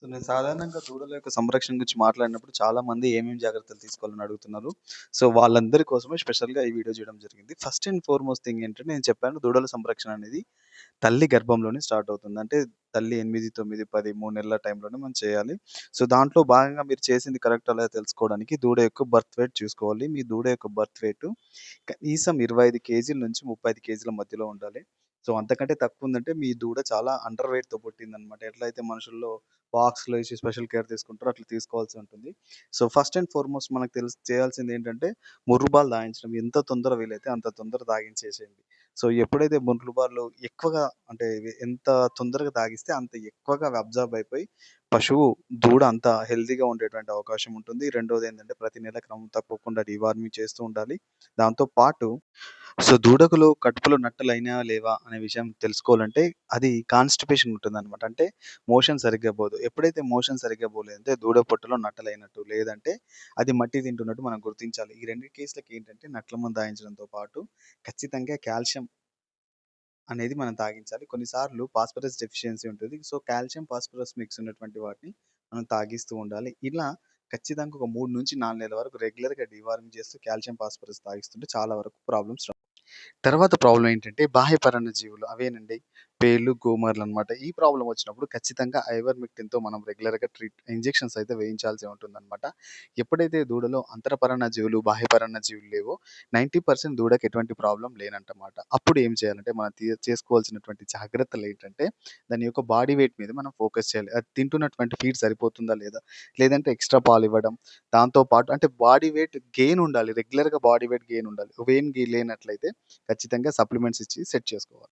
నేను సాధారణంగా దూడల యొక్క సంరక్షణ గురించి మాట్లాడినప్పుడు చాలామంది ఏమేమి జాగ్రత్తలు తీసుకోవాలని అడుగుతున్నారు. సో, వాళ్ళందరి కోసమే స్పెషల్‌గా ఈ వీడియో చేయడం జరిగింది. ఫస్ట్ అండ్ ఫార్‌మోస్ట్ థింగ్ ఏంటంటే నేను చెప్పాను దూడల సంరక్షణ అనేది తల్లి గర్భంలోనే స్టార్ట్ అవుతుంది. అంటే తల్లి 8, 9, 10 3 నెలల టైంలోనే మనం చేయాలి. సో, దాంట్లో భాగంగా మీరు చేసింది కరెక్టా లేదా తెలుసుకోవడానికి దూడ యొక్క బర్త్ వెయిట్ చూసుకోవాలి. మీ దూడ యొక్క బర్త్ వెయిట్ కనీసం 25 కేజీల నుంచి 35 కేజీల మధ్యలో ఉండాలి. సో, అంతకంటే తక్కువుందంటే మీ దూడ చాలా అండర్ వెయిట్‌తో పుట్టిందనమాట. ఎట్లయితే మనుషుల్లో బాక్స్‌లో ఏసి స్పెషల్ కేర్ తీసుకుంటారో అట్లా తీసుకోవాల్సి ఉంటుంది. సో, ఫస్ట్ అండ్ ఫార్‌మోస్ట్ మనకు చేయాల్సిందేంటంటే ముర్రుపాలు తాగించడం. ఎంత తొందర వీలైతే అంత తొందర తాగించేసేయండి. సో, ఎప్పుడైతే ముర్రుపాలు ఎక్కువగా అంటే ఎంత తొందరగా తాగిస్తే అంత ఎక్కువగా అవి అబ్జార్బ్ అయిపోయి పశువు, దూడ అంత హెల్తీగా ఉండేటువంటి అవకాశం ఉంటుంది. రెండోదేంటంటే ప్రతి నెల క్రమం తప్పకుండా డీవార్మింగ్ చేస్తూ ఉండాలి. దాంతో పాటు సో, దూడకులు కడుపులో నట్టలయినాయా లేవా అనే విషయం తెలుసుకోవాలంటే అది కాన్‌స్టిపేషన్ ఉంటుందనమాట. అంటే మోషన్ సరిగ్గా పోదు. ఎప్పుడైతే మోషన్ సరిగ్గా పోలేదంటే దూడ పొట్టలో నట్టలైనట్టు, లేదంటే అది మట్టి తింటున్నట్టు మనం గుర్తించాలి. ఈ 2 కేసులకి ఏంటంటే నట్ల మందు తాగించడంతో పాటు ఖచ్చితంగా కాల్షియం అనేది మనం తాగించాలి. కొన్నిసార్లు ఫాస్ఫరస్ డెఫిషియన్సీ ఉంటుంది. సో, కాల్షియం, ఫాస్ఫరస్ మిక్స్ ఉన్నటువంటి వాటిని మనం తాగిస్తూ ఉండాలి. ఇలా ఖచ్చితంగా ఒక 3-4 నెలల వరకు రెగ్యులర్‌గా డీవార్మింగ్ చేస్తూ కాల్షియం, ఫాస్ఫరస్ తాగిస్తుంటే చాలా వరకు ప్రాబ్లమ్స్ రావు. తర్వాత ప్రాబ్లమ్ ఏంటంటే బాహ్య పరాన్నజీవులు అవేనండి పేళ్ళు, గోమార్లనమాట. ఈ ప్రాబ్లమ్ వచ్చినప్పుడు ఖచ్చితంగా ఐవర్‌మెక్టిన్‌తో మనం రెగ్యులర్‌గా ఇంజెక్షన్స్ అయితే వేయించాల్సి ఉంటుందనమాట. ఎప్పుడైతే దూడలో అంతర పరాన్నజీవులు, బాహ్య పరాన్నజీవులు లేవో 90% దూడకి ఎటువంటి ప్రాబ్లమ్ లేనంటమాట. అప్పుడు ఏం చేయాలంటే మనం చేసుకోవాల్సినటువంటి జాగ్రత్తలేంటంటే దాని యొక్క బాడీ వెయిట్ మీద మనం ఫోకస్ చేయాలి. అది తింటున్నటువంటి ఫీడ్ సరిపోతుందా లేదా? లేదంటే ఎక్స్‌ట్రా పాలివ్వడం. దాంతో పాటు అంటే బాడీ వెయిట్ గెయిన్ ఉండాలి. రెగ్యులర్‌గా బాడీ వెయిట్ గెయిన్ ఉండాలి. లేనట్లయితే ఖచ్చితంగా సప్లిమెంట్స్ ఇచ్చి సెట్ చేసుకోవాలి.